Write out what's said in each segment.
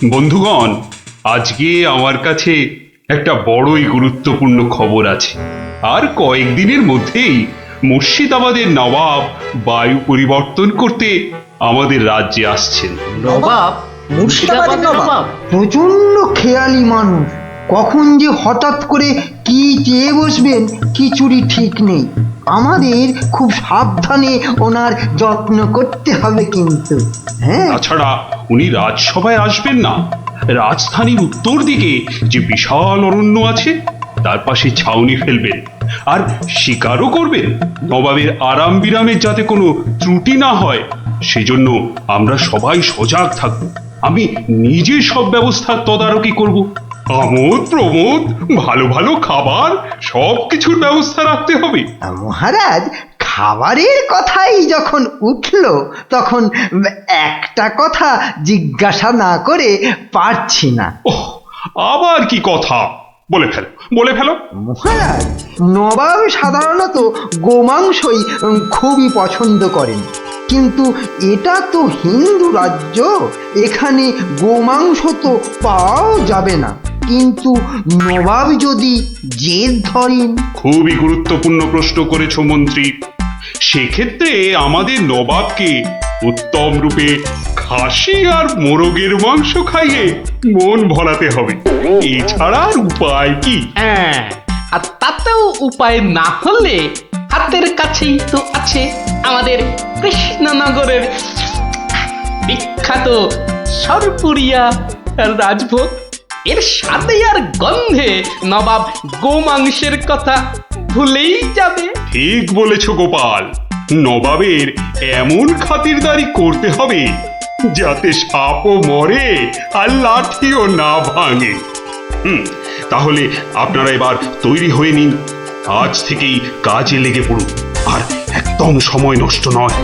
বন্ধুগণ, আজকে আমার কাছে একটা বড়ই গুরুত্বপূর্ণ খবর আছে। আর কয়েকদিনের মধ্যেই মুর্শিদাবাদের নবাব বায়ু পরিবর্তন করতে আমাদের রাজ্যে আসছেন। নবাব? মুর্শিদাবাদের নবাব? প্রচন্ড খেয়ালি মানুষ, কখন যে হঠাৎ করে কি চেয়ে বসবেন কিছুরই ঠিক নেই। আমাদের খুব সাবধানে ওনার যত্ন করতে হবে কিন্তু। হ্যাঁ, তাছাড়া উনি রাজসভায় আসবেন না, রাজধানীর উত্তর দিকে যে বিশাল অরণ্য আছে তার পাশে ছাউনি ফেলবেন আর শিকারও করবেন। নবাবের আরাম বিরামের যাতে কোনো ত্রুটি না হয় সেজন্য আমরা সবাই সজাগ থাকব। আমি নিজে সব ব্যবস্থার তদারকি করব। আমোদ প্রমোদ, ভালো ভালো খাবার, সব কিছুর ব্যবস্থা রাখতে হবে। মহারাজ, খাবারের কথাই যখন উঠলো তখন একটা কথা জিজ্ঞাসা না করে পারছি না। ওহ, আবার কি কথা? বলে ফেলো, বলে ফেলো। মহারাজ, নবাব সাধারণত গোমাংসই খুবই পছন্দ করেন, কিন্তু এটা তো হিন্দু রাজ্য, এখানে গোমাংস তো পাওয়াও যাবে না। কিন্তু নবাব যদি জেদ ধরেন। খুবই গুরুত্বপূর্ণ প্রশ্ন করেছো মন্ত্রী। সেক্ষেত্রে আমাদের নবাবকে উত্তম রূপে খাসি আর মোরগের মাংস খাইয়ে মন ভরাতে হবে। এছাড়া আর উপায় কি? হ্যাঁ, আর তাতেও উপায় না হলে হাতের কাছেই তো আছে আমাদের কৃষ্ণনগরের বিখ্যাত সরপুরিয়া রাজভোগ। এর সাথে আর গন্ধে নবাব গোমাংসের কথা ভুলেই যাবে। ঠিক বলেছো গোপাল, নবাবের এমন খাতিরদারি করতে হবে যাতে সাপও মরে আর লাঠিও না ভাঙে। তাহলে আপনারা এবার তৈরি হয়ে নিন, আজ থেকেই কাজে লেগে পড়ুন, আর একদম সময় নষ্ট নয়।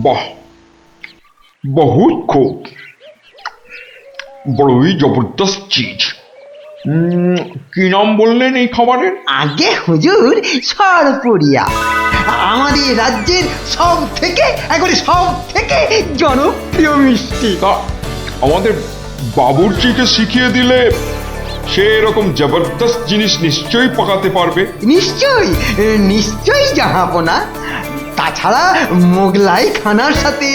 বাহ, বহুত খুব, বড়ই জবরদস্ত চিজ। কি নাম বললেন এই খাবারের? আগে হুজুর, সরপুরিয়া আমাদের রাজ্যের সব থেকে জনপ্রিয় মিষ্টি। তা আমাদের বাবুর্চিকে শিখিয়ে দিলে সে এরকম জবরদস্ত জিনিস নিশ্চয়ই পাকাতে পারবে। নিশ্চয়ই জাহাপনা। তাছাড়া মোগলাই খানার সাথে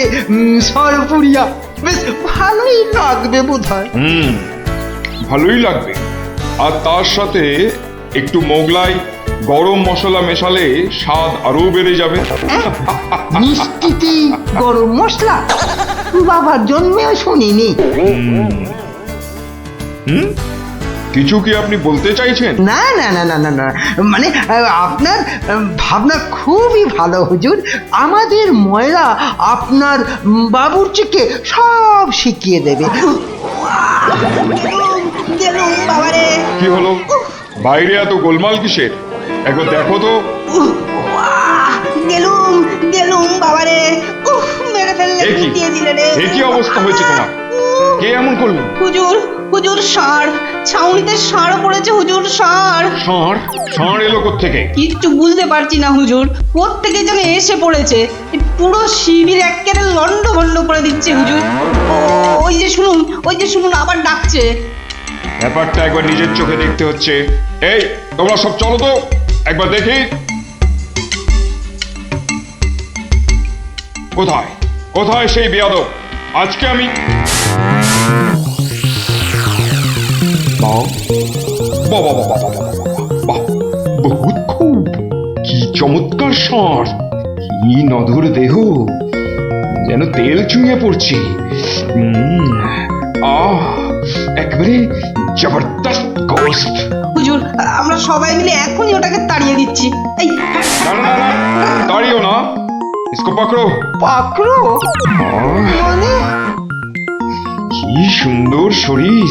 সরপুরিয়া বেশ ভালোই লাগবে বোধহয়। ভালোই লাগবে, আর তার সাথে একটু মোগলাই গরম মশলা মেশালে স্বাদ আরো বেড়ে যাবে। মিষ্টিতে গরম মশলা? বাবার জন্মেও শুনিনি। কিছু কি আপনি বলতে চাইছেন? না না না না না না, মানে আপনার ভাবনা খুবই ভালো হুজুর। আমাদের ময়রা আপনার বাবুর্চিকে সব শিখিয়ে দেবে। কি হলো, বাইরে এত গোলমাল কিসের? একবার দেখো তো। গেলুম বাবারে, মেরে ফেললে, দিয়ে দিলে রে। এ কি অবস্থা হয়েছে তোমার? কে এমন করলো? হুজুর ষাঁড়, ছাউনিতে ষাঁড় পড়েছে হুজুর, ষাঁড়। ষাঁড় এলো কোত্থেকে? কিচ্ছু বুঝতে পারছি না হুজুর, কোত্থেকে যেন এসে পড়েছে, পুরো শিবির একেবারে লন্ডভন্ড করে দিচ্ছে হুজুর। ওই যে শুনুন আবার ডাকছে। ব্যাপারটা একবার নিজের চোখে দেখতে হচ্ছে। এই তোমরা সব চলো তো, একবার দেখি। কোথায় কোথায় সেই বেয়াদব? আজকে আমি বহুত খুব, কি চমৎকার ষাঁড়, কি নধর দেহ, যেন তেল চুইয়ে পড়ছে। একবারে জবরদস্ত গোস্ত। হুজুর, আমরা সবাই মিলে এখনই ওটাকে তাড়িয়ে দিচ্ছি। এই না, তাড়িও না, ইসকো পাকড়ো। পাকড়ো মানে? কি সুন্দর শরীর,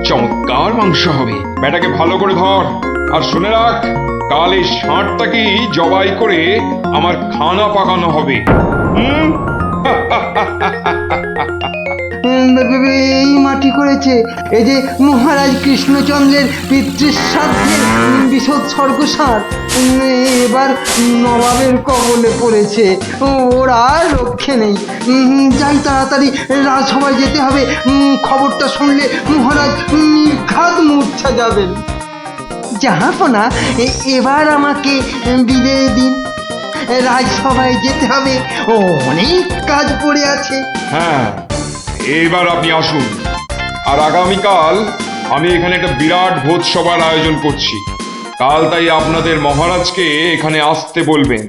চমৎকার মাংস হবে। বেটাকে ভালো করে ধর, আর শুনে রাখ, কাল এই ষাঁড়টাকেই জবাই করে আমার খানা পাকানো হবে। করেছে। এই যে মহারাজ কৃষ্ণচন্দ্রের পিতৃশ্রাদ্ধের বিসৎসর্গসার এবার নবাবের কবলে পড়েছে। ওর আর রক্ষে নেই। যাই তাড়াতাড়ি রাজসভায় যেতে হবে। খবরটা শুনলে মহারাজ নির্ঘাত মূর্ছা যাবেন। জাহাপনা, এবার আমাকে বিদায় দিন। রাজসভায় যেতে হবে, অনেক কাজ পড়ে আছে। হ্যাঁ, এবার আপনি আসুন। আর আগামীকাল আমি এখানে একটা বিরাট ভোজসভার আয়োজন করছি। কাল তাই আপনাদের মহারাজকে এখানে আসতে বলবেন।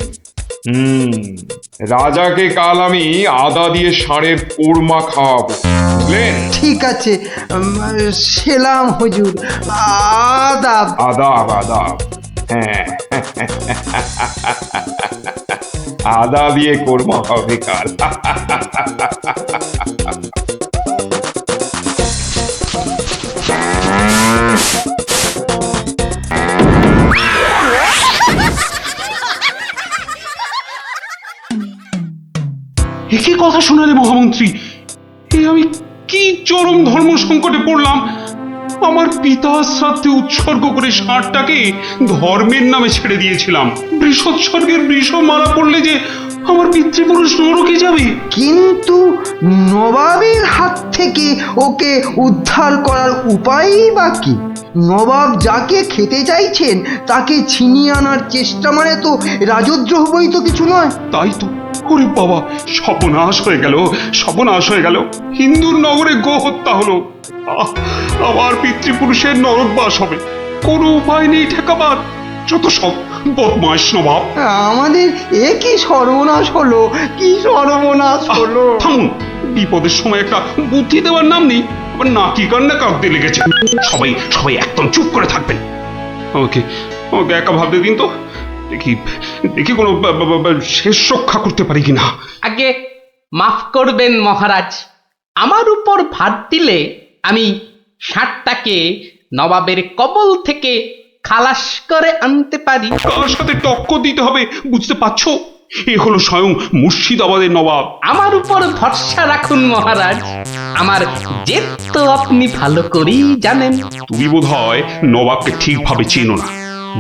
রাজাকে কাল আমি আদা দিয়ে ষাঁড়ের কোরমা খাওয়াবো, বুঝলেন? ঠিক আছে, সেলাম হুজুর। আদাব। আদাব আদাব। হ্যাঁ, আদা দিয়ে কোরমা হবে কাল। একই কথা শোনালে মহামন্ত্রী, এ আমি কি চরম ধর্ম সংকটে পড়লাম। আমার পিতা শ্রাদ্ধে উৎসর্গ করে ষাঁড়টাকে ধর্মের নামে ছেড়ে দিয়েছিলাম। বৃষোৎসর্গের বৃষ মারা পড়লে যে আমার পিতৃপুরুষ নরকে যাবে। কিন্তু নবাবের হাত থেকে ওকে উদ্ধার করার উপায়ই বা কি? নবাব যাকে খেতে চাইছেন তাকে ছিনিয়ে আনার চেষ্টা মানে তো রাজদ্রোহ বই তো কিছু নয়। তাই তো। ওরে বাবা, সর্বনাশ হয়ে গেল, সর্বনাশ হয়ে গেল। হিন্দুর নগরে গো হত্যা হলো। আমার পিতৃপুরুষের নরকবাস হবে। কোনো উপায় নেই ঠেকাবার। যত সব বদমাইশ নবাব। আমাদের এ কি সর্বনাশ হলো, কি সর্বনাশ হলো! থামুন, বিপদের সময় একটা বুদ্ধি দেওয়ার নাম নেই। আবার নাকি কান্না কাঁদতে লেগেছে। সবাই সবাই একদম চুপ করে থাকবেন। আমাকে আমাকে একা ভাবতে দিন তো। দেখি দেখি কোনো শেষ রক্ষা করতে পারি কিনা। আগে মাফ করবেন মহারাজ, আমার উপর ভার দিলে আমি ষাঁড়টাকে নবাবের কবল থেকে খালাস করে আনতে পারি। কার সাথে টক্কর দিতে হবে বুঝতে পারছো? এ হলো স্বয়ং মুর্শিদাবাদের নবাব। আমার উপর ভরসা রাখুন মহারাজ, আমার জেদ তো আপনি ভালো করেই জানেন। তুমি বোধহয় নবাবকে ঠিকভাবে চেনো না।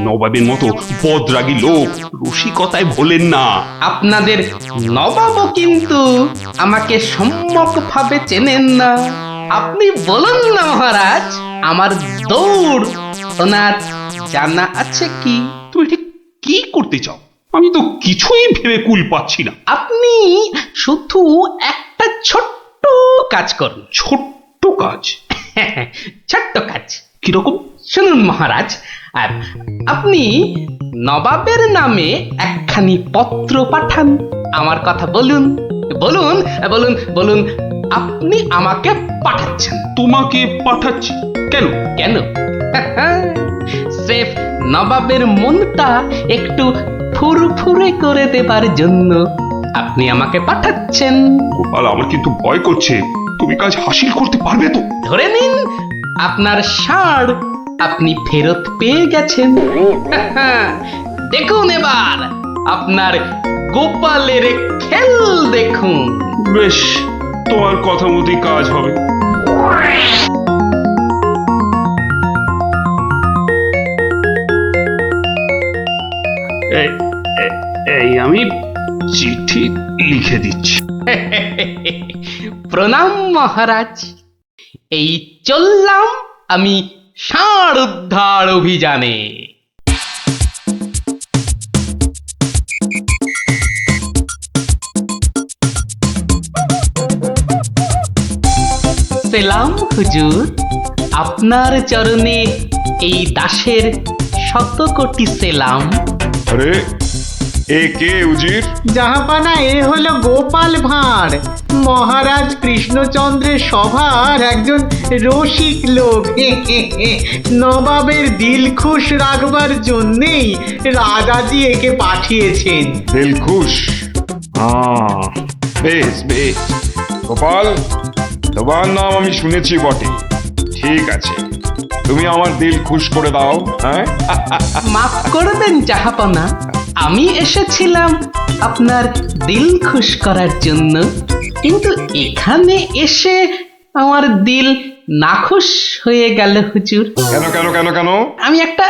নবাবের মতো বদরাগী লোক রসিকতায় ভোলেন না। আপনাদের নবাবও কিন্তু আমাকে সম্যকভাবে চেনেন না। আপনি বলুন না মহারাজ, আমার দৌড় ওনার জানা আছে কি? তুমি ঠিক কি করতে চাও? আমি তো কিছুই ভেবে কুল পাচ্ছি না। আপনি শুধু একটা ছোট্ট কাজ করুন। ছোট্ট কাজ? ছোট্ট কাজ কিরকম? শুনুন মহারাজ, আর আপনি নবাবের নামে একখানি পত্র পাঠান। আমার কথা বলুন বলুন বলুন বলুন, আপনি আমাকে পাঠাচ্ছেন। তোমাকে পাঠাচ্ছি? কেন? কেন? স্রেফ নবাবের মনটা একটু ফুরফুরে করে দেবার জন্য আপনি আমাকে পাঠাচ্ছেন। গোপাল, আমার কিন্তু ভয় করছে। তুমি কাজ হাসিল করতে পারবে তো? ধরে নিন আপনার ষাঁড় আপনি ফেরত পেয়ে গেছেন। দেখুন এবার আপনার গোপালের খেল দেখুন। বেশ, তোমার কথা মতোই কাজ হবে। এই আমি চিঠি লিখে দিচ্ছি। প্রণাম মহারাজ, এই চললাম আমি ষাঁড় উদ্ধার অভিযানে। সেলাম হুজুর, আপনার চরণে এই দাসের শত কোটি সেলাম। আরে, এ কে উজির? জাহাপানা, এ হলো গোপাল ভাঁড়, মহারাজ কৃষ্ণচন্দ্রের সভার একজন রসিক লোক। নবাবের দিল খুশ রাখবার জন্যেই রাজাজি একে পাঠিয়েছেন। দিলখুশ? বেশ বেশ। গোপাল, তোমার নাম আমি শুনেছি বটে। ঠিক আছে, তুমি আমার দিল খুশ করে দাও। হ্যাঁ, মাফ করবেন জাহাপনা, আমি এসেছিলাম আপনার দিল খুশ করার জন্য, কিন্তু এখানে এসে আমার দিল নাখুশ হয়ে গেল হুজুর। কেন কেন কেন কেন? আমি একটা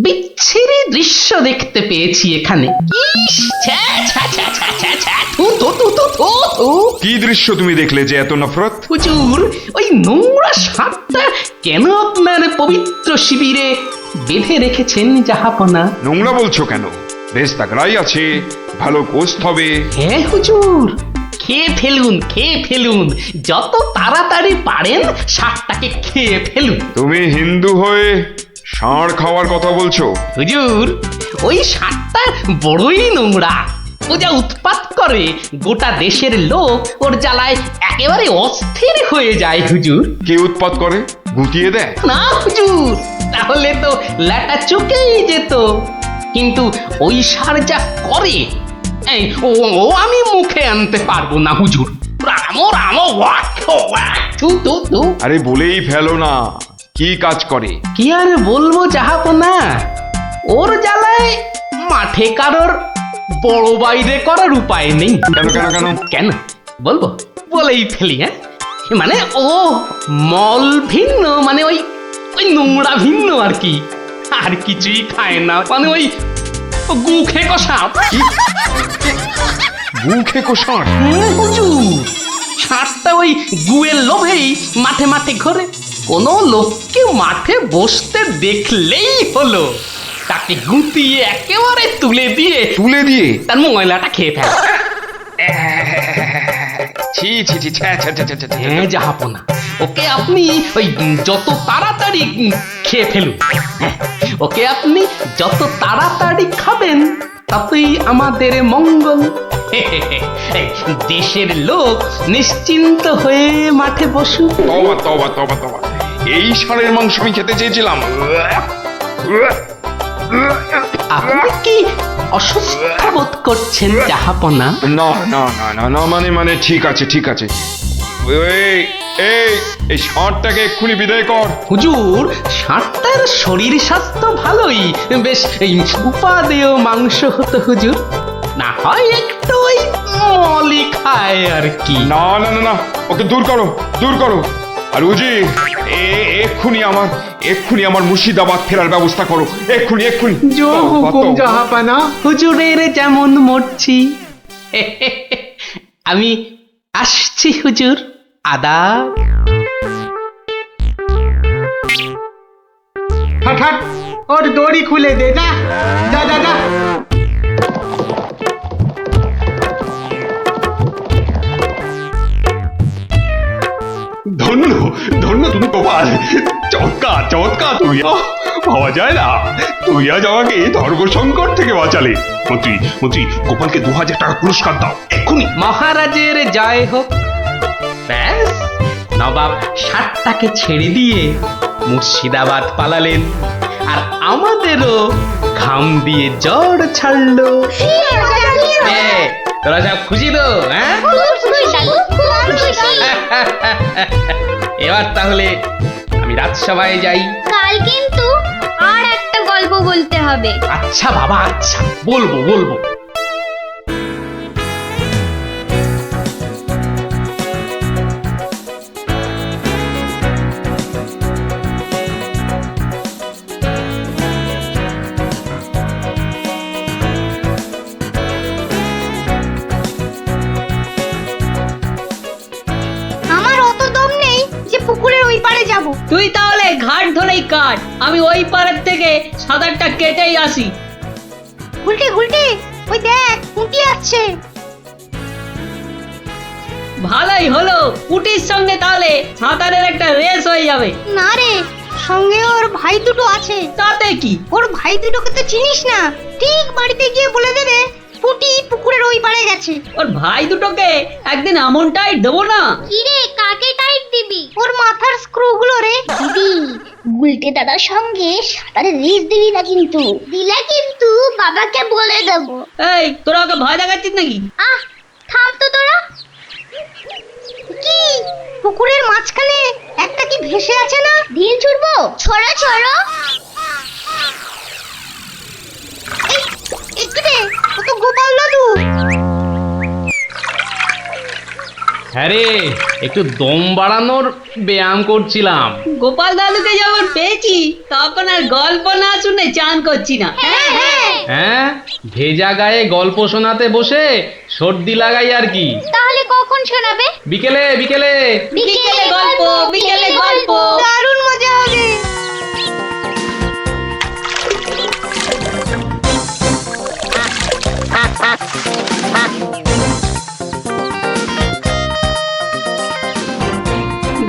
বিচ্ছিরি দৃশ্য দেখতে পেয়েছি এখানে। ইস, ছ্যা, ছ্যা, ছ্যা, ছ্যা, ছ্যা, ছ্যা, থু, থু, থু, থু, থু, থু। কি দৃশ্য তুমি দেখলে যে এত নফরত? হুজুর, ওই নোংরা সাপটা কেন আপনার পবিত্র শিবিরে বেঁধে রেখেছেন জাহাপনা? নোংরা বলছো কেন? বেশ তাগড়াই আছে, ভালো গোস্ত হবে। হ্যাঁ হুজুর, খেয়ে ফেলুন, খেয়ে ফেলুন, যত তাড়াতাড়ি পারেন সাপটাকে খেয়ে ফেলুন। তুমি হিন্দু হয়ে ষাঁড় খাওয়ার কথা বলছো? হুজুর, ওই সাপটা বড়ই নোংরা। ও যা উৎপাত করে, গোটা দেশের লোক ওর জ্বালায় একেবারে অস্থির হয়ে যায় হুজুর। কে উৎপাত করে? গুটিয়ে দেয়? না হুজুর, তাহলে তো ল্যাটা চুকেই যেত। কিন্তু ওই সার যা করে, এই ও আমি মুখে আনতে পারবো না হুজুর। রামো রামো ওয়াক ওয়াক, থু থু থু। আরে বলেই ফেলো না, কি কাজ করে? কি আর বলবো জাহাপনা, ওর জ্বালায় মাঠে কারোর বড় বাইরে করার উপায় নেই। কেন কেন কেন? কেন বলবো? বলেই ফেলি। হ্যাঁ, মানে ও মল ভিন্ন, মানে ওই ওই নোংরা ভিন্ন আর কি। আর কিছুই খায় না, মানে ওই গু খেকো সাপ। গু খেকো ষাঁড়? হুজুর, সাপটা ওই গুয়ের লোভেই মাঠে মাঠে ঘোরে। কোনো লোককে মাঠে বসতে দেখলেই হলো তাকে গুটিয়ে একেবারে তুলে দিয়ে তুলে দিয়ে? তার ময়লাটা খেয়ে ফেলে। ছি ছি ছি, ছ্যা, ছ্যা, ছ্যা, ছ্যা, ছ্যা, ছ্যা। হ্যাঁ জাহাপনা, ওকে আপনি ওই যত তাড়াতাড়ি খেয়ে ফেলুন। হ্যাঁ, ওকে আপনি যত তাড়াতাড়ি খাবেন ততই আমাদের মঙ্গল। এই, দেশের লোক নিশ্চিন্ত হয়ে মাঠে বসুক। তবা তবা তবা তবা, এই ষাঁড়ের মাংস আমি খেতে চেয়েছিলাম। আপনি কি অসুস্থ বোধ করছেন জাহাপনা? না না না না না, মানে মানে ঠিক আছে ঠিক আছে। এই এই এই ষাঁড়টাকে এক্ষুনি বিদায় কর। হুজুর, ষাঁড়টার শরীর স্বাস্থ্য ভালোই, বেশ এই উপাদেয় মাংস হতো হুজুর। না হয় একটু ওই মলি খায় আর কি। না না না না, ওকে দূর করো দূর করো। আর উজি, এক্ষুনি আমার মুর্শিদাবাদ ফেরার ব্যবস্থা করো, এক্ষুনি এক্ষুনি। জো হুকুম তবা, তবা। জাহাপানা। হুজুরের যেমন মরছি। আমি আসছি হুজুর, আদাব। হাট হাট, ওর দড়ি খুলে দে, যা যা যা যা। ধন্য ধন্য তুমি গোপাল, চমৎকার চমৎকার তুমি। ভাবা যায় না, তুই আজ আমাকে ধর্ম সংকট থেকে বাঁচালে। মন্ত্রী মন্ত্রী, গোপালকে 2000 টাকা পুরস্কার দাও এক্ষুনি। মহারাজের জয় হোক। ব্যাস, নবাব ষাটটাকে ছেড়ে দিয়ে মুর্শিদাবাদ পালালেন, আর আমাদেরও ঘাম দিয়ে জ্বর ছাড়লো। তোরা সব খুশি তো? হ্যাঁ, এবার তাহলে আমি রাজসভায় যাই। কাল কিন্তু আর একটা গল্প বলতে হবে। আচ্ছা বাবা, আচ্ছা, বলবো বলবো। আমার অত দম নেই যে পুকুরের ওই পারে যাব। তুই তাহলে ঘাট ধরেই কাট, আমি ওই পাড়ের থেকে সাঁতারটা কেটেই আসি। গুলটে গুলটে, ওই দেখ পুঁটি আসছে। ভালোই হলো, পুটির সঙ্গে তাহলে সাঁতারের একটা রেস হয়ে যাবে। না রে, সঙ্গে ওর ভাই দুটো আছে। তাতে কি? ওর ভাই দুটোকে তো চিনিস না, ঠিক বাড়িতে গিয়ে বলে দেবে পুঁটি পুকুরের ওই পারে গেছে। ওর ভাই দুটোকে একদিন এমনটাই দেবো না। কি রে, কাকে টাইট দিবি? ওর মাথার স্ক্রু গুলো রে। দিদি, গুলটে দাদার সঙ্গে সাঁতারে রেস দিবি না কিন্তু। দিলে কিন্তু বাবাকে বলে দেবো। এই, তোরা ওকে ভয় দেখাচ্ছিস নাকি? আহ, থাম তো তোরা। কি পুকুরের মাঝখানে একটা কি ভেসে আছে না? ঢিল ছুড়বো? ছড়া ছড়ো। একটু রে, ও তো গোপাল দাদু। হ্যাঁ রে, একটু দম বাড়ানোর ব্যায়াম করছিলাম। গোপাল দাদুকে যখন পেয়েছি তখন আর গল্প না শুনে চান করছি না। হ্যাঁ, ভেজা গায়ে গল্প শোনাতে বসে সর্দি লাগাই আর কি। তাহলে কখন শোনাবে? বিকেলে বিকেলে। বিকেলে গল্প, বিকেলে গল্প, দারুণ মজা হবে।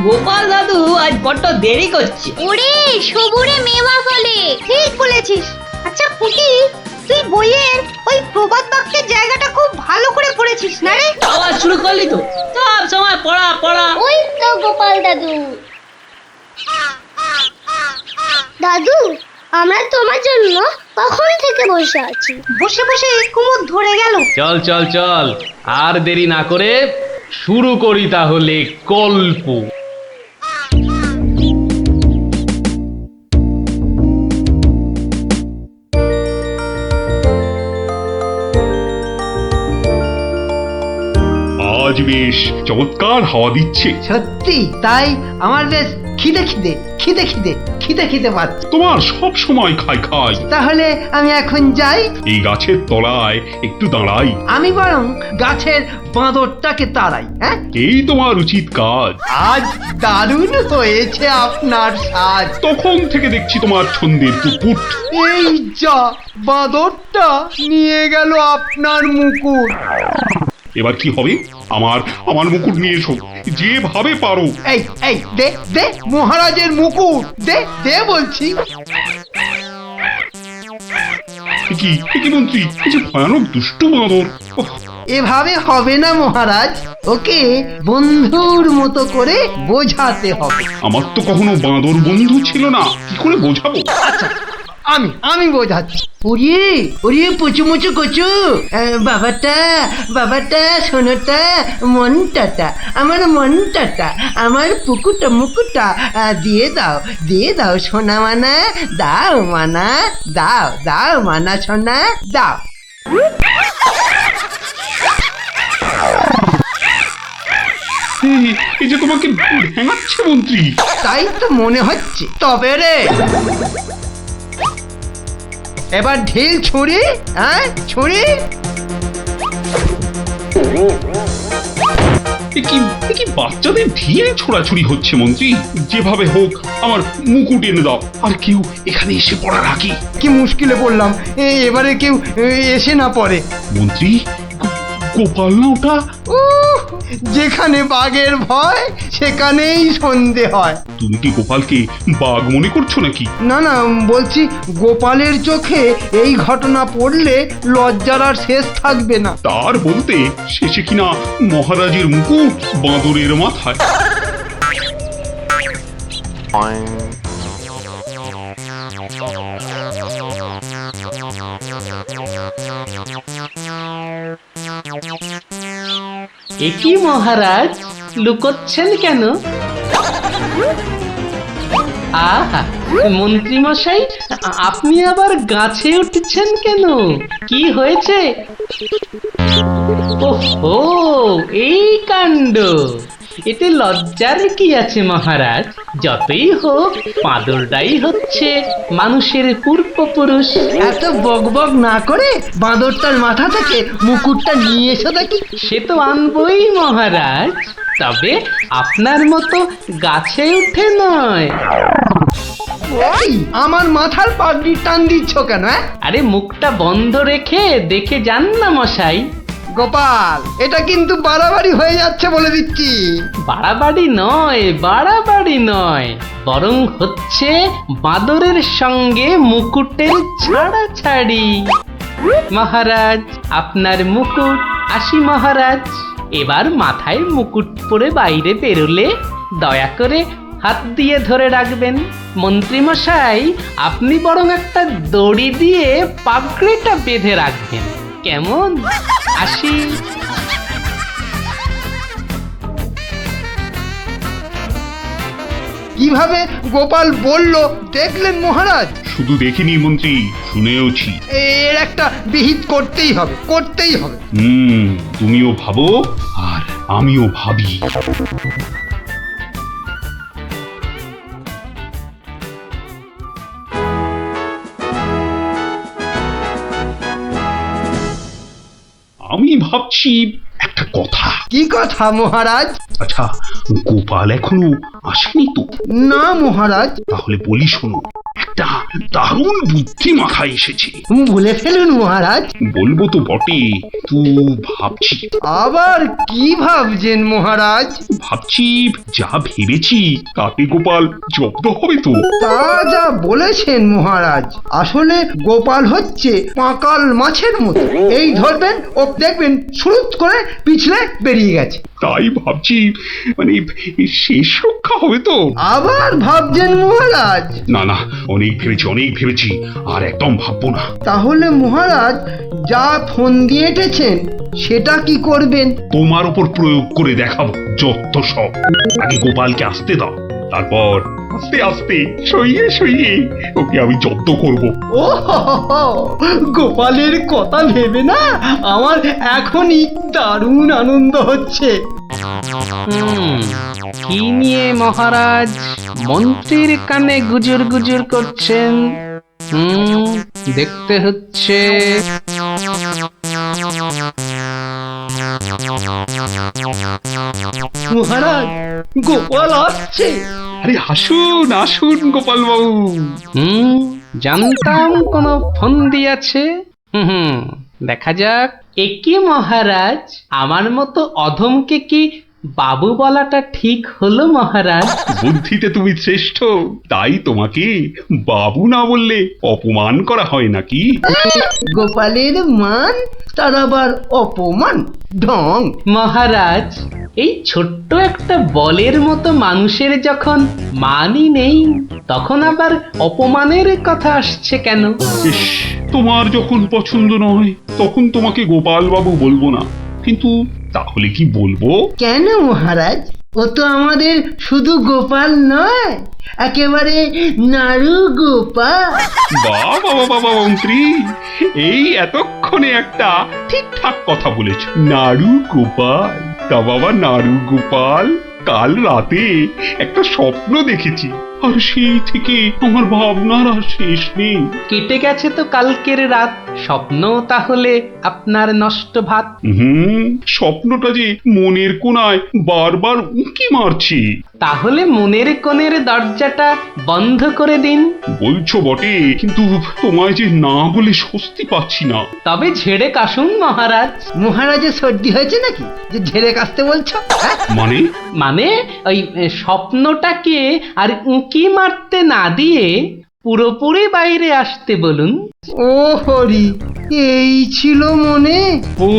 গোপাল দাদু আজ বড্ড দেরি করছে। ওরে সবুরে মেওয়া ফলে। ঠিক বলেছিস। আচ্ছা পুটি, তুই বইয়ের ওই প্রবাদ বাক্যের জায়গাটা খুব ভালো করে পড়েছিস না রে? আওয়াজ শুরু করলি তো, সব সময় পড়া পড়া। ওই তো গোপাল দাদু। দাদু, আমরা তোমার জন্য কখন থেকে বসে আছি। বসে বসে কুমুদ ধরে গেল। চল চল চল, আর দেরি না করে শুরু করি তাহলে গল্প। আজ বেশ চমৎকার হাওয়া দিচ্ছে। সত্যি তাই আমার বেশ খিদে খিদে খিদে খিদে খিদে খিদে পাচ্ছে। তোমার সব সময় খাই খাই। তাহলে আমি এখন যাই। এই গাছের তলায় একটু দাঁড়াই। আমি বরং গাছের বাঁদরটাকে তাড়াই। হ্যাঁ, এই তোমার উচিত কাজ। আজ দারুণ হয়েছে আপনার সাজ। তখন থেকে দেখছি তোমার ছন্দের পুকুট। এই যা, বাঁদরটা নিয়ে গেল আপনার মুকুট। এবার কি হবে? আমার আমার মুকুট নিয়ে এসো, যেভাবে পারো। এই এই দে দে মহারাজের মুকুট, দে দে বলছি। কি কি মন্ত্রী, এই যে ভয়ানক দুষ্টু বাঁদর। ওহ, এভাবে হবে না মহারাজ, ওকে বন্ধুর মতো করে বোঝাতে হবে। আমার তো কখনো বাঁদর বন্ধু ছিল না, কি করে বোঝাবো? আচ্ছা, আমি বোঝাচ্ছি। ওরে ওরে পুচু মুচু কচু, বাবাটা বাবাটা সোনাটা মনটাটা, আমার মনটাটা, আমার পুকুটা মুকুটা দিয়ে দাও সোনা মানা, দাও মানা, দাও দাও মানা সোনা দাও। এই যে তোমাকে ভেঙাচ্ছে মন্ত্রী। তাই তো মনে হচ্ছে। তবে রে, এবার ঢিল ছুরি, হ্যাঁ ছুরি। এ কি বাচ্চাদের ঢিল ছোড়াছুড়ি হচ্ছে মন্ত্রী? যেভাবে হোক আমার মুকুট এনে দাও, আর কেউ এখানে এসে পড়ার আগে। কি মুশকিলে পড়লাম, এবারে কেউ এসে না পড়ে। মন্ত্রী, গোপাল না ওটা? যেখানে বাঘের ভয় সেখানেই সন্ধে হয়। তুমি কি গোপালকে বাঘ মনে করছো নাকি? না না, বলছি গোপালের চোখে এই ঘটনা পড়লে লজ্জার আর শেষ থাকবে না। তার বলতে শেষে কিনা মহারাজের মুকুট বাঁদরের মাথায়। একই মহারাজ, লুকোচ্ছেন কেন? আহা, মন্ত্রী মশাই, আপনি আবার গাছে উঠছেন কেন? কি হয়েছে? ওহো, এই কাণ্ড। এতে লজ্জার কি আছে মহারাজ? যতই হোক বাঁদরটাই হচ্ছে মানুষের পূর্বপুরুষ। এত বকবক না করে বাঁদরটার মাথা থেকে মুকুটটা নিয়ে এসো দেখি। সে তো আনবই মহারাজ, তবে আপনার মতো গাছে উঠে নয়। এই, আমার মাথার পাগড়ি টান দিচ্ছ কেন? আরে মুখটা বন্ধ রেখে দেখে যান না মশাই। গোপাল, এটা কিন্তু বাড়াবাড়ি হয়ে যাচ্ছে বলে দিচ্ছি। বাড়াবাড়ি নয়, বরং হচ্ছে বাঁদরের সঙ্গে মুকুটের ছাড়াছাড়ি। মহারাজ, আপনার মুকুট। আসি মহারাজ, এবার মাথায় মুকুট পরে বাইরে বেরোলে দয়া করে হাত দিয়ে ধরে রাখবেন। মন্ত্রী মশাই, আপনি বরং একটা দড়ি দিয়ে পাগড়িটা বেঁধে রাখবেন, কেমন? আসি। কিভাবে গোপাল বলল দেখলেন মহারাজ? শুধু দেখিনি মন্ত্রী, শুনেওছি। এর একটা বিহিত করতেই হবে। তুমিও ভাবো আর আমিও ভাবি। আমি ভাবছি একটা কথা। কি কথা মহারাজ? আচ্ছা, গোপাল এখনো আসেনি তো? না মহারাজ। তাহলে বলি শোনো, একটা দারুণ বুদ্ধি মাথায় এসেছে। বলে ফেলুন মহারাজ। বলবো তো বটে, তো ভাবছি। আবার কি ভাবছেন মহারাজ? ভাবছি যা ভেবেছি তাতে গোপাল জব্দ হবে তো? তা যা বলেছেন মহারাজ, আসলে গোপাল হচ্ছে পাঁকাল মাছের মতো। এই ধরবেন ও দেখবেন সুরুত করে পিছলে বেরিয়ে গেছে। তাই ভাবছি, মানে শেষ রক্ষা হবে তো? আবার ভাবছেন মহারাজ? না না, অনেক ভেবেছি, আর একদম ভাববো না। তাহলে মহারাজ যা ফোন দিয়ে এঁটেছেন সেটা কি করবেন? তোমার উপর প্রয়োগ করে দেখাবো যত সব। আগে গোপালকে আসতে দাও, তারপর আস্তে আস্তে সইয়ে ওকে আমি জব্দ করব। ও হো হো হো, গোপালের কথা ভেবে না আমার এখনই দারুণ আনন্দ হচ্ছে। কি নিয়ে মহারাজ মন্ত্রীর কানে গুজুর গুজুর করছেন? দেখতে হচ্ছে। মহারাজ, গোপাল আসছে। আরে আসুন গোপাল বাবু। জানতাম কোন ফোন দিয়েছে। দেখা যাক। একি মহারাজ, আমার মতো অধমকে কি বাবু বলাটা ঠিক হলো মহারাজ? বুদ্ধিতে তুমি শ্রেষ্ঠ, তাই তোমাকে বাবু না বললে অপমান করা হয় নাকি? গোপালের মান তার আবার অপমান? ঢং। মহারাজ, এই ছোট্ট একটা বলের মতো মানুষের যখন মানই নেই, তখন আবার অপমানের কথা আসছে কেন? ইস, তোমার যখন পছন্দ নয় তখন তোমাকে গোপাল বাবু বলবো না, কিন্তু তাহলে কি বলবো? কেন মহারাজ? ও তো আমাদের শুধু গোপাল নয়, একেবারে নাড়ু গোপাল। বাবা মন্ত্রী, এই এতক্ষণে একটা ঠিকঠাক কথা বলেছ। নাড়ু গোপাল? তা বাবা নাড়ু গোপাল, কাল রাতে একটা স্বপ্ন দেখেছি, আর সেই থেকে আমার ভাবনার আর শেষ নেই। কেটে গেছে তো কালকের রাত, স্বপ্ন তাহলে আপনার নষ্ট ভাত। স্বপ্নটা যে মনের কোণায় বারবার উঁকি মারছি। তাহলে মনের কোণের দরজাটা বন্ধ করে দিন। বলছো বটে, কিন্তু তোমায় যে না বলে স্বস্তি পাচ্ছি না। তবে ঝেড়ে কাশুন মহারাজ। মহারাজের সর্দি হয়েছে নাকি যে ঝেড়ে কাশতে বলছো? মানে? মানে ওই স্বপ্নটাকে আর উঁকি মারতে না দিয়ে পুরোপুরি বাইরে আসতে বলুন। ও হরি, এই ছিল মনে? ও,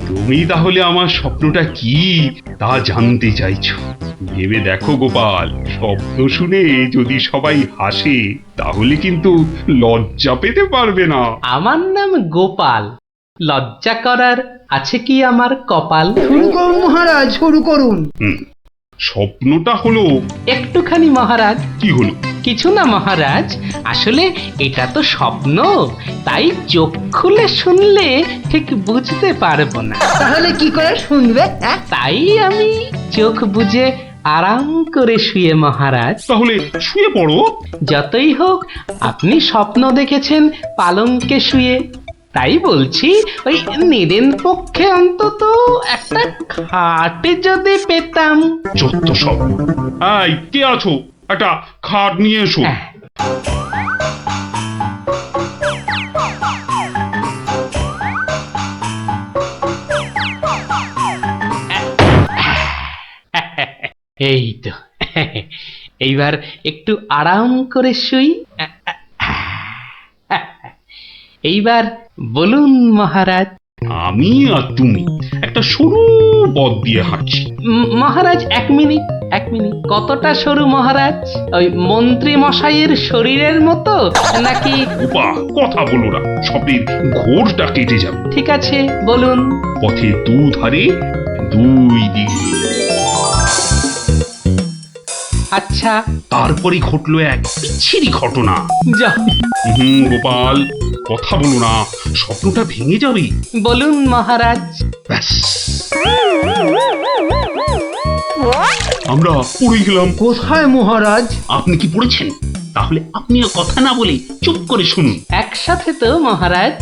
তুমি তাহলে আমার স্বপ্নটা কি তা জানতে চাইছো? ভেবে দেখো গোপাল, শব্দ শুনে যদি সবাই হাসে তাহলে কিন্তু লজ্জা পেতে পারবে না। আমার নাম গোপাল, লজ্জা করার আছে কি আমার কপাল? শুরু করুন মহারাজ, শুরু করুন। স্বপ্নটা হলো? একটুখানি মহারাজ। কি হলো? কিছু না মহারাজ, আসলে এটা তো স্বপ্ন, তাই চোখ খুলে শুনলে ঠিক বুঝতে পারবো না। তাহলে কি করে শুনবে? তাই আমি চোখ বুজে আরাম করে শুয়ে মহারাজ। তাহলে শুয়ে পড়ো। যতই হোক আপনি স্বপ্ন দেখেছেন পালঙ্কে শুয়ে, তাই বলছি ওই নিদেন পক্ষে অন্তত একটা খাটে যদি পেতাম। যত সব। এই, কে আছো? একটা খাট নিয়ে এসো। এই তো, এইবার একটু আরাম করে শুই। এইবার বলুন মহারাজ। আমি আর তুমি একটা সরু পথ দিয়ে হাঁটছি। মহারাজ এক মিনিট। কতটা সরু মহারাজ? ওই মন্ত্রী মশাইয়ের শরীরের মতো নাকি? উপা, কথা বলো না, স্বপ্নের ঘোরটা কেটে যাবে। ঠিক আছে, বলুন। পথে দুধারে দুই দিকে। আচ্ছা। তারপরে ঘটলো এক বিচ্ছিরি ঘটনা। যা। গোপাল, কথা বলো না, স্বপ্নটা ভেঙে যাবে। বলুন মহারাজ। ব্যাস, আমরা পড়ে গেলাম। কোথায় মহারাজ? আপনি কি পড়েছেন? তাহলে আপনিও কথা না বলে চুপ করে শুনুন। একসাথে তো মহারাজ।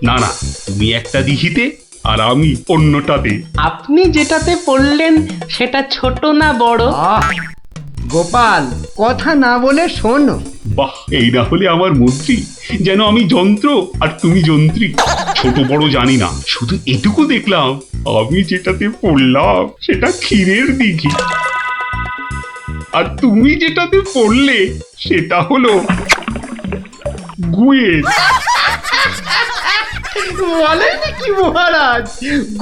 না না, তুমি একটা দিঘিতে আর আমি অন্যটাতে। আপনি যেটাতে পড়লেন সেটা ছোট না বড়? আহ গোপাল, কথা না বলে শোনো। বাহ, এই না হলে আমার মন্ত্রী, যেন আমি যন্ত্র আর তুমি যন্ত্রী। ছোট বড় জানি না, শুধু এটুকু দেখলাম আমি যেটাতে পড়লাম সেটা ক্ষীরের দিঘি, আর তুমি যেটাতে পড়লে সেটা হলো গুয়ের। বলেন কি মহারাজ,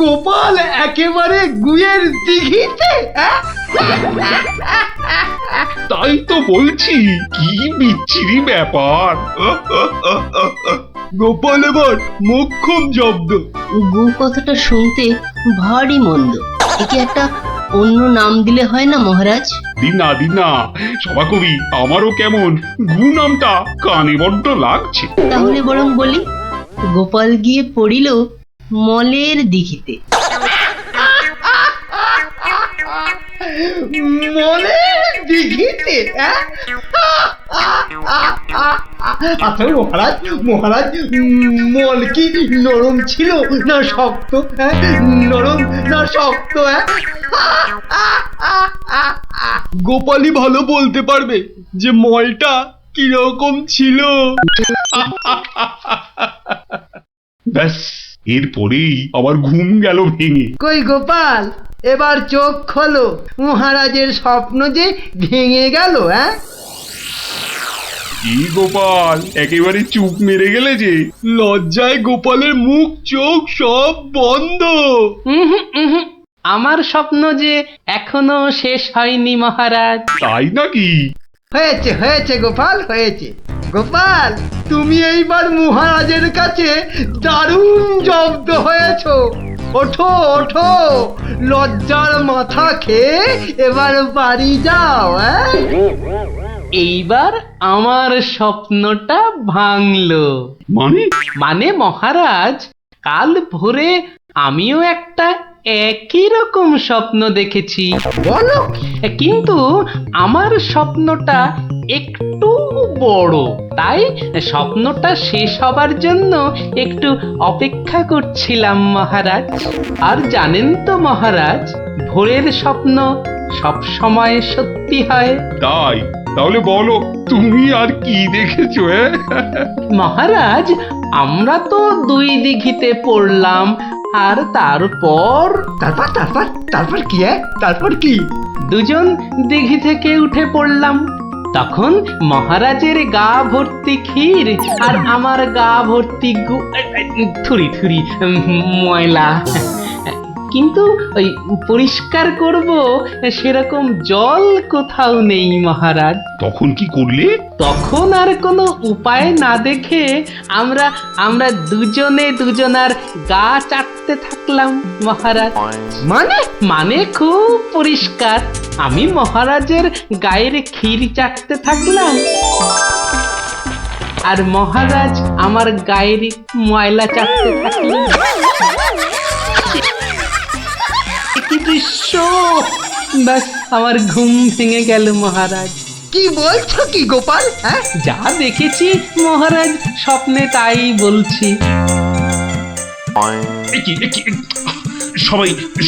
গোপাল একেবারে গুয়ের দিঘিতে? তাই তো বলছি, কি বিচ্ছিরি ব্যাপার। গোপাল এবার মোক্ষম জব্দ। গো কথাটা শুনতে ভারী মন্দ। একে একটা অন্য নাম দিলে হয় না মহারাজ? দিনা সভাকবি, আমারও কেমন গু নামটা কানে বড্ড লাগছে। তাহলে বরং বলি, গোপাল গিয়ে পড়িল মলের দিঘিতে। মলের দিঘিতে? আচ্ছা মহারাজ, মল কি নরম ছিল না শক্ত? নরম না শক্ত? গোপালই ভালো বলতে পারবে যে মলটা কিরকম ছিল। ব্যাস, এরপরেই আবার ঘুম গেল ভেঙে। কই গোপাল, এবার চোখ খোলো, মহারাজের স্বপ্ন যে ভেঙে গেল। কি গোপাল, একেবারে চুপ মেরে গেলে যে। লজ্জায় গোপালের মুখ চোখ সব বন্ধ। আমার স্বপ্ন যে এখনো শেষ হয়নি মহারাজ। তাই নাকি? হয়েছে গোপাল, হয়েছে। গোপাল, তুমি এইবার মহারাজের কাছে দারুণ জব্দ হয়েছো। ওঠো ওঠো, লজ্জার মাথা খেয়ে এবার বাড়ি যাও। এইবার আমার স্বপ্নটা ভাঙলো। মানে মহারাজ, কাল ভোরে আমিও একটা একই রকম স্বপ্ন দেখেছি, বলো? কিন্তু আমার স্বপ্নটা একটু বড়, তাই স্বপ্নটা শেষ হবার জন্য একটু অপেক্ষা করছিলাম মহারাজ। আর জানেন তো মহারাজ, ভোরের স্বপ্ন সব সময় সত্যি হয়। তাই? তাহলে বলো, তুমি আর কি দেখেছো? মহারাজ, আমরা তো দুই দিঘিতে পড়লাম, আর তারপর তারপর কি? তারপর কি? দুজন দিঘি থেকে উঠে পড়লাম। তখন মহারাজের গা ভর্তি ক্ষীর আর আমার গা ভর্তি থুরি থুরি ময়লা, কিন্তু ওই পরিষ্কার করব সেরকম জল কোথাও নেই মহারাজ। তখন কি করলে? তখন আর কোনো উপায় না দেখে আমরা দুজনে দুজনার গা চাটতে থাকলাম মহারাজ। মানে খুব পরিষ্কার। আমি মহারাজের গায়ের ক্ষীর চাটতে থাকলাম, আর মহারাজ আমার গায়ের ময়লা চাটতে থাকলেন। কি দৃশ্য! ব্যাস, আমার ঘুম ভেঙে গেল মহারাজ। কি বলছো কি গোপাল? যা দেখেছি মহারাজ, স্বপ্নে তাই বলছি।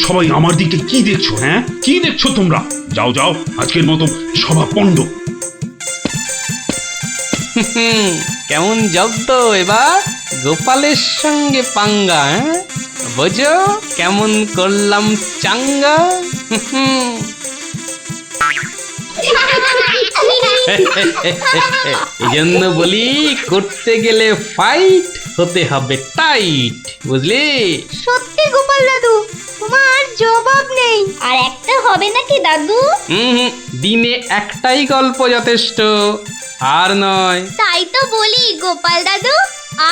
সবাই আমার দিকে কি দেখছো? কি দেখছো তোমরা? যাও, আজকের মতো সভা পণ্ড। কেমন জব্দ এবার গোপালের সঙ্গে পাঙ্গা? বোঝো কেমন করলাম চাঙ্গা? এই জন্য বলি, করতে গেলে ফাইট হতে হবে টাইট, বুঝলি? সত্যি গোপাল দাদু, তোমার জবাব নেই। আর একটা হবে নাকি দাদু? দিনে একটাই গল্প যথেষ্ট, আর নয়। তাই তো বলি গোপাল দাদু,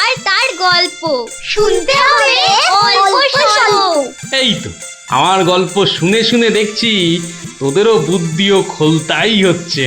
আর তার গল্প শুনতে হবে অল্প শোনো। এই তো, আমার গল্প শুনে শুনে দেখছি তোদেরও বুদ্ধিও খোলতাই হচ্ছে।